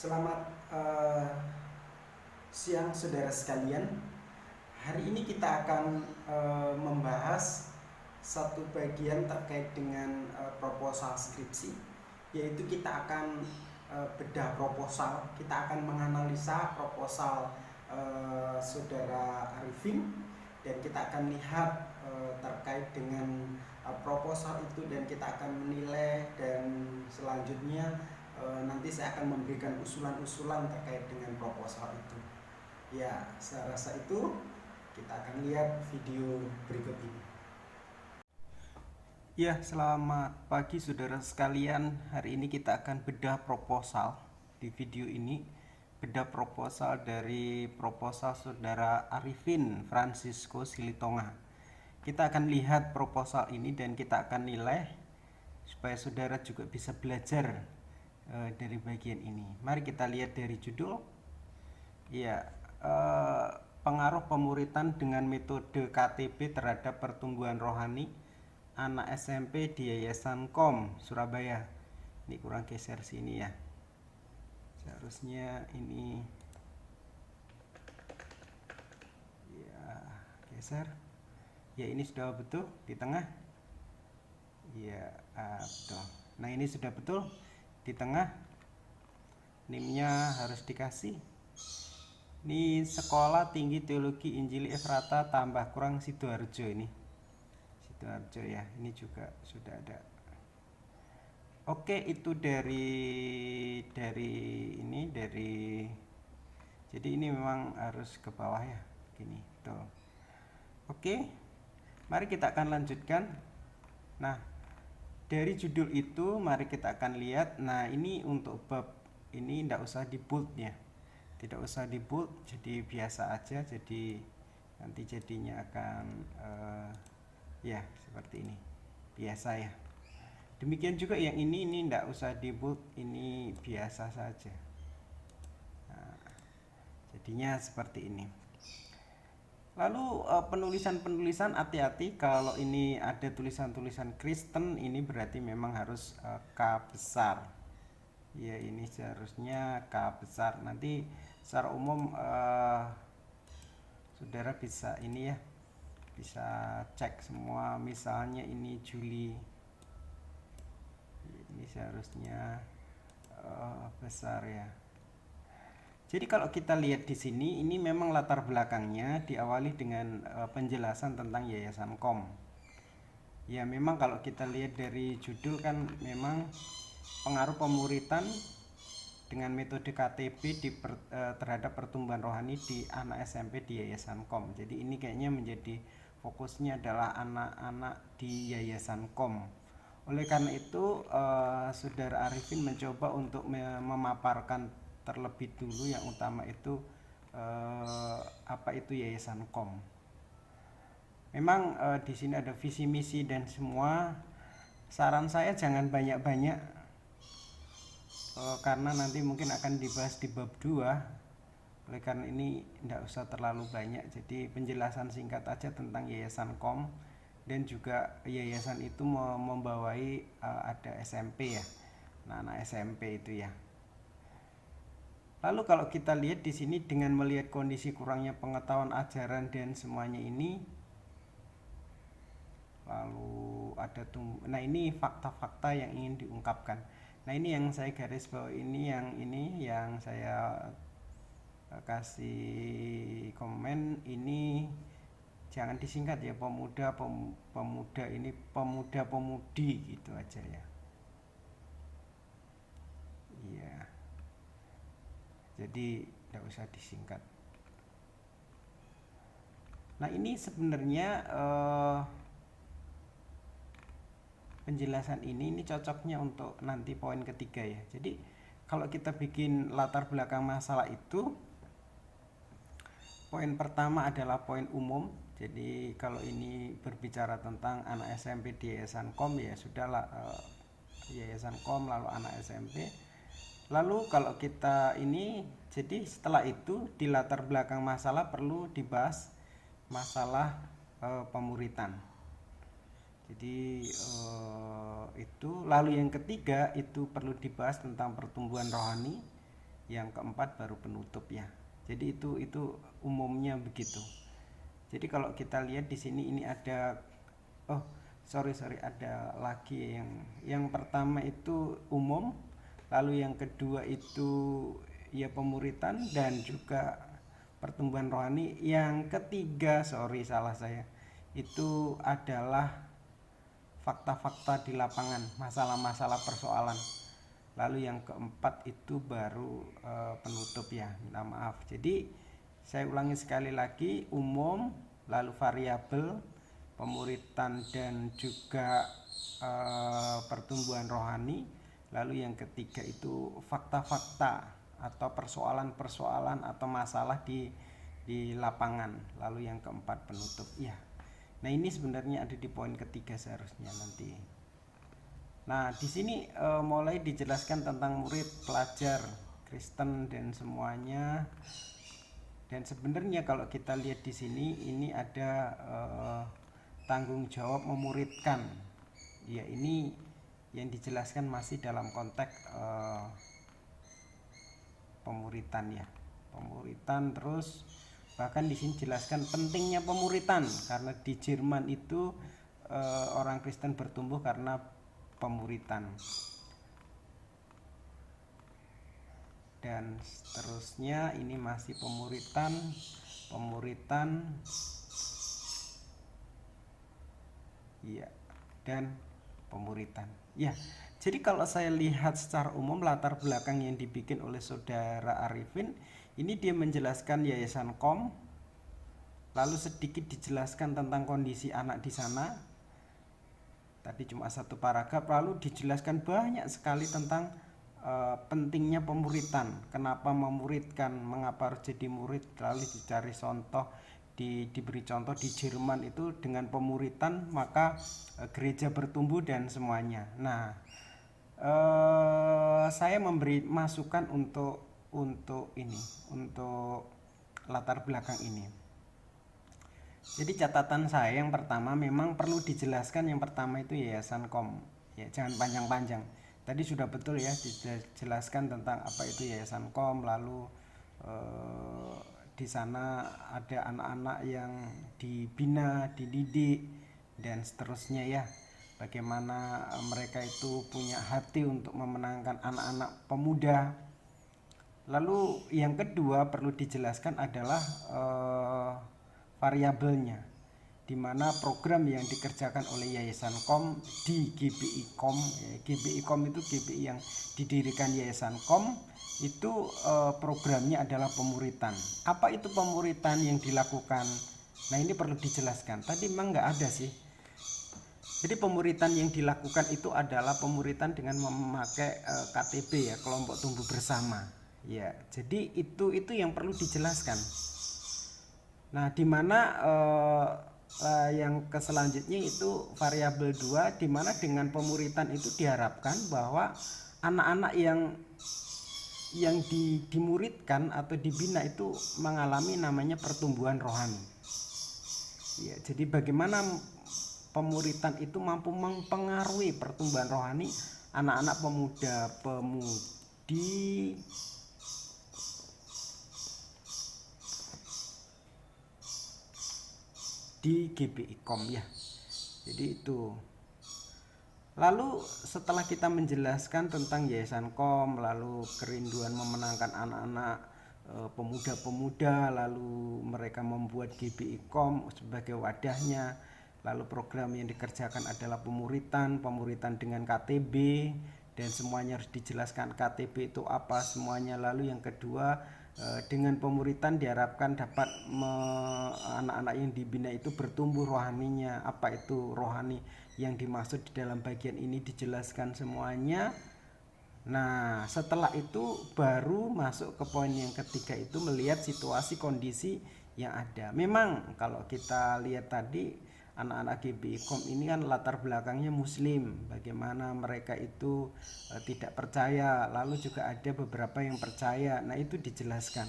Selamat siang saudara sekalian. Hari ini kita akan membahas satu bagian terkait dengan proposal skripsi, yaitu kita akan bedah proposal. Kita akan menganalisa proposal saudara Arifin, dan kita akan lihat terkait dengan proposal itu, dan kita akan menilai, dan selanjutnya nanti saya akan memberikan usulan-usulan terkait dengan proposal itu. Ya, saya rasa itu kita akan lihat video berikut ini. Ya, selamat pagi saudara sekalian. Hari ini kita akan bedah proposal. Di video ini bedah proposal dari proposal saudara Arifin Francisco Silitonga. Kita akan lihat proposal ini dan kita akan nilai supaya saudara juga bisa belajar dari bagian ini. Mari kita lihat dari judul. Ya, pengaruh pemuritan dengan metode KTP terhadap pertumbuhan rohani anak SMP di Yayasan KOM Surabaya. Ini kurang geser sini ya. Seharusnya ini ya, geser. Ya, ini sudah betul di tengah. Ya, betul. Nah, ini sudah betul di tengah. NIM-nya harus dikasih. Ini Sekolah Tinggi Teologi Injili Efrata tambah kurang Sidoarjo ini. Sidoarjo ya, ini juga sudah ada. Oke, itu dari ini dari jadi ini memang harus ke bawah ya, gini. Tuh. Oke. Mari kita akan lanjutkan. Nah, dari judul itu mari kita akan lihat. Nah, ini untuk bab ini tidak usah di bold ya, tidak usah di bold, jadi biasa aja. Jadi nanti jadinya akan ya seperti ini, biasa ya. Demikian juga yang ini tidak usah di bold, ini biasa saja. Nah, jadinya seperti ini. Lalu penulisan-penulisan, hati-hati kalau ini ada tulisan-tulisan Kristen, ini berarti memang harus K besar. Ya, ini seharusnya K besar. Nanti secara umum saudara bisa ini ya, bisa cek semua. Misalnya ini Juli, ini seharusnya besar ya. Jadi kalau kita lihat di sini, ini memang latar belakangnya diawali dengan penjelasan tentang Yayasan KOM. Ya, memang kalau kita lihat dari judul kan memang pengaruh pemuritan dengan metode KTP terhadap pertumbuhan rohani di anak SMP di Yayasan KOM. Jadi ini kayaknya menjadi fokusnya adalah anak-anak di Yayasan KOM. Oleh karena itu saudara Arifin mencoba untuk memaparkan terlebih dulu yang utama itu apa itu Yayasan KOM. Memang di sini ada visi misi dan semua. Saran saya jangan banyak-banyak karena nanti mungkin akan dibahas di bab 2. Oleh karena ini tidak usah terlalu banyak. Jadi penjelasan singkat aja tentang Yayasan KOM, dan juga yayasan itu membawai ada SMP ya. Nah, anak SMP itu ya. Lalu kalau kita lihat di sini dengan melihat kondisi kurangnya pengetahuan ajaran dan semuanya ini, lalu ada nah ini fakta-fakta yang ingin diungkapkan. Nah, ini yang saya garis bawah, ini yang saya kasih komen. Ini jangan disingkat ya, pemuda ini pemuda pemudi gitu aja ya. Iya. Jadi tidak usah disingkat. Nah, ini sebenarnya penjelasan ini cocoknya untuk nanti poin ketiga ya. Jadi kalau kita bikin latar belakang masalah itu, poin pertama adalah poin umum. Jadi kalau ini berbicara tentang anak SMP di Yayasan KOM, ya sudahlah, Yayasan KOM lalu anak SMP. Lalu kalau kita ini, jadi setelah itu di latar belakang masalah perlu dibahas masalah pemuritan. Jadi itu. Lalu yang ketiga itu perlu dibahas tentang pertumbuhan rohani yang keempat baru penutup ya. Jadi itu umumnya begitu. Jadi kalau kita lihat di sini ini ada, oh sorry ada lagi yang pertama itu umum, lalu yang kedua itu ya pemuritan dan juga pertumbuhan rohani. Yang ketiga, salah saya, itu adalah fakta-fakta di lapangan, masalah-masalah persoalan. Lalu yang keempat itu baru penutup ya, minta maaf. Jadi saya ulangi sekali lagi, umum, lalu variabel, pemuritan dan juga pertumbuhan rohani. Lalu yang ketiga itu fakta-fakta atau persoalan-persoalan atau masalah di lapangan. Lalu yang keempat penutup ya. Nah ini sebenarnya ada di poin ketiga seharusnya nanti. Nah di sini mulai dijelaskan tentang murid, pelajar, Kristen dan semuanya. Dan sebenarnya kalau kita lihat di sini ini ada tanggung jawab memuridkan. Ya ini yang dijelaskan masih dalam konteks pemuritan ya. Pemuritan terus bahkan di sini jelaskan pentingnya pemuritan karena di Jerman itu orang Kristen bertumbuh karena pemuritan. Dan seterusnya ini masih pemuritan ya dan pemuritan ya. Jadi kalau saya lihat secara umum latar belakang yang dibikin oleh saudara Arifin ini, dia menjelaskan Yayasan Kom, lalu sedikit dijelaskan tentang kondisi anak di sana. Tadi cuma satu paragraf, lalu dijelaskan banyak sekali tentang pentingnya pemuritan, kenapa memuridkan, mengapa harus jadi murid, lalu dicari contoh, diberi contoh di Jerman itu dengan pemuritan maka gereja bertumbuh dan semuanya. Nah, saya memberi masukan untuk ini, untuk latar belakang ini. Jadi catatan saya yang pertama memang perlu dijelaskan, yang pertama itu Yayasan Kom. Ya, jangan panjang-panjang. Tadi sudah betul ya dijelaskan tentang apa itu Yayasan Kom, lalu di sana ada anak-anak yang dibina, dididik dan seterusnya ya. Bagaimana mereka itu punya hati untuk memenangkan anak-anak pemuda. Lalu yang kedua perlu dijelaskan adalah variabelnya, di mana program yang dikerjakan oleh Yayasan Kom di GBI Kom. GBI Kom itu GBI yang didirikan Yayasan Kom itu programnya adalah pemuritan. Apa itu pemuritan yang dilakukan? Nah ini perlu dijelaskan. Tadi memang nggak ada sih. Jadi pemuritan yang dilakukan itu adalah pemuritan dengan memakai KTB ya, kelompok tumbuh bersama. Ya, jadi itu yang perlu dijelaskan. Nah, di mana yang selanjutnya itu variabel 2, di mana dengan pemuritan itu diharapkan bahwa anak-anak yang dimuridkan atau dibina itu mengalami namanya pertumbuhan rohani. Ya, jadi bagaimana pemuritan itu mampu mempengaruhi pertumbuhan rohani anak-anak pemuda-pemudi di GBI Kom ya. Jadi itu. Lalu setelah kita menjelaskan tentang Yayasan Kom, lalu kerinduan memenangkan anak-anak pemuda-pemuda, lalu mereka membuat GBI Kom sebagai wadahnya, lalu program yang dikerjakan adalah pemuritan dengan KTB dan semuanya harus dijelaskan KTB itu apa semuanya. Lalu yang kedua, dengan pemuritan diharapkan dapat anak-anak yang dibina itu bertumbuh rohaninya. Apa itu rohani yang dimaksud di dalam bagian ini dijelaskan semuanya. Nah setelah itu baru masuk ke poin yang ketiga, itu melihat situasi kondisi yang ada. Memang kalau kita lihat tadi anak-anak GBI Kom ini kan latar belakangnya muslim, bagaimana mereka itu tidak percaya, lalu juga ada beberapa yang percaya. Nah itu dijelaskan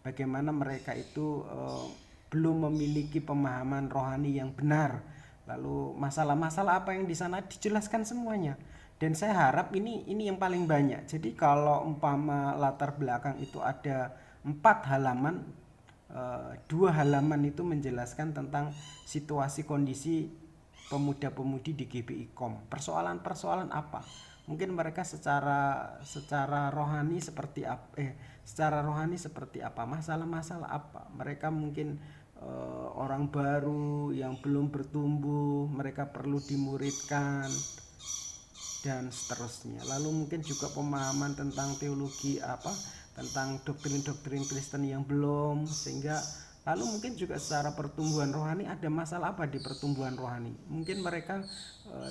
bagaimana mereka itu belum memiliki pemahaman rohani yang benar, lalu masalah-masalah apa yang di sana dijelaskan semuanya. Dan saya harap ini yang paling banyak. Jadi kalau umpama latar belakang itu ada 4 halaman, 2 halaman itu menjelaskan tentang situasi kondisi pemuda-pemudi di GBI.com. Persoalan-persoalan apa? Mungkin mereka secara rohani seperti apa? Secara rohani seperti apa? Masalah-masalah apa? Mereka mungkin orang baru yang belum bertumbuh, mereka perlu dimuridkan dan seterusnya. Lalu mungkin juga pemahaman tentang teologi apa, tentang doktrin-doktrin Kristen yang belum, sehingga lalu mungkin juga secara pertumbuhan rohani ada masalah apa di pertumbuhan rohani. Mungkin mereka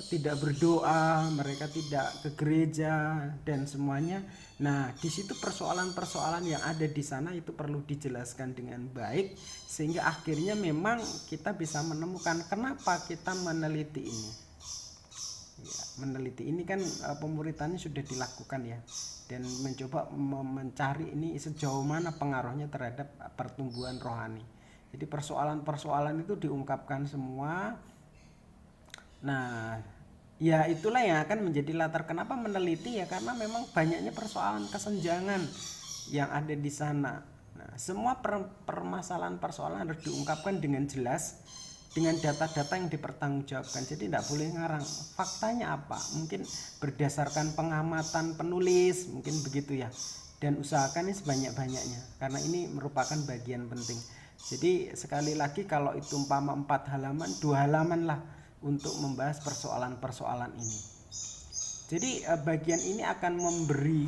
tidak berdoa, mereka tidak ke gereja dan semuanya. Nah, di situ persoalan-persoalan yang ada di sana itu perlu dijelaskan dengan baik sehingga akhirnya memang kita bisa menemukan kenapa kita meneliti ini. Ya, meneliti ini kan pemuritannya sudah dilakukan ya, dan mencoba mencari ini sejauh mana pengaruhnya terhadap pertumbuhan rohani. Jadi persoalan-persoalan itu diungkapkan semua. Nah, ya itulah yang akan menjadi latar kenapa meneliti ya, karena memang banyaknya persoalan kesenjangan yang ada di sana. Nah, semua permasalahan persoalan harus diungkapkan dengan jelas dengan data-data yang dipertanggungjawabkan. Jadi tidak boleh ngarang. Faktanya apa? Mungkin berdasarkan pengamatan penulis, mungkin begitu ya. Dan usahakan ini sebanyak-banyaknya karena ini merupakan bagian penting. Jadi sekali lagi kalau itu umpama 4 halaman, 2 halaman lah untuk membahas persoalan-persoalan ini. Jadi bagian ini akan memberi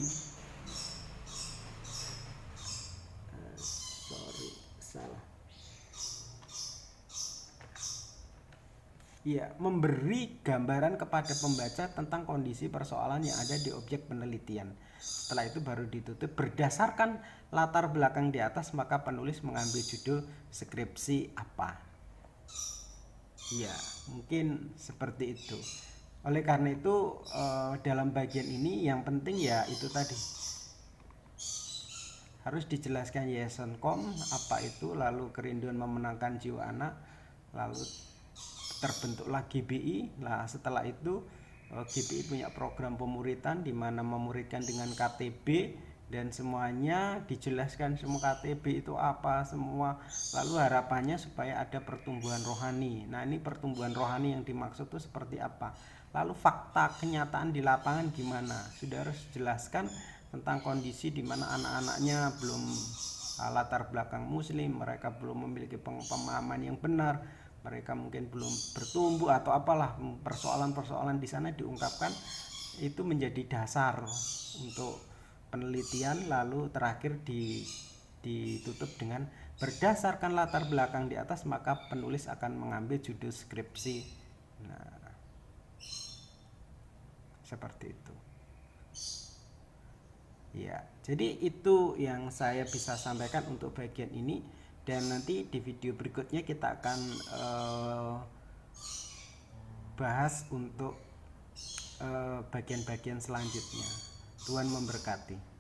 memberi gambaran kepada pembaca tentang kondisi persoalan yang ada di objek penelitian. Setelah itu baru ditutup berdasarkan latar belakang di atas, maka penulis mengambil judul skripsi apa. Ya, mungkin seperti itu. Oleh karena itu dalam bagian ini yang penting ya itu tadi, harus dijelaskan yayasan.com apa itu, lalu kerinduan memenangkan jiwa anak, lalu terbentuklah GBI. Nah, setelah itu GBI punya program pemuritan di mana memuridkan dengan KTB dan semuanya dijelaskan semua KTB itu apa semua. Lalu harapannya supaya ada pertumbuhan rohani. Nah, ini pertumbuhan rohani yang dimaksud itu seperti apa? Lalu fakta kenyataan di lapangan gimana? Sudah harus jelaskan tentang kondisi di mana anak-anaknya belum latar belakang muslim, mereka belum memiliki pemahaman yang benar, mereka mungkin belum bertumbuh atau apalah, persoalan-persoalan di sana diungkapkan, itu menjadi dasar untuk penelitian. Lalu terakhir ditutup dengan berdasarkan latar belakang di atas, maka penulis akan mengambil judul skripsi. Nah, seperti itu. Ya, jadi itu yang saya bisa sampaikan untuk bagian ini, dan nanti di video berikutnya kita akan bahas untuk bagian-bagian selanjutnya. Tuhan memberkati.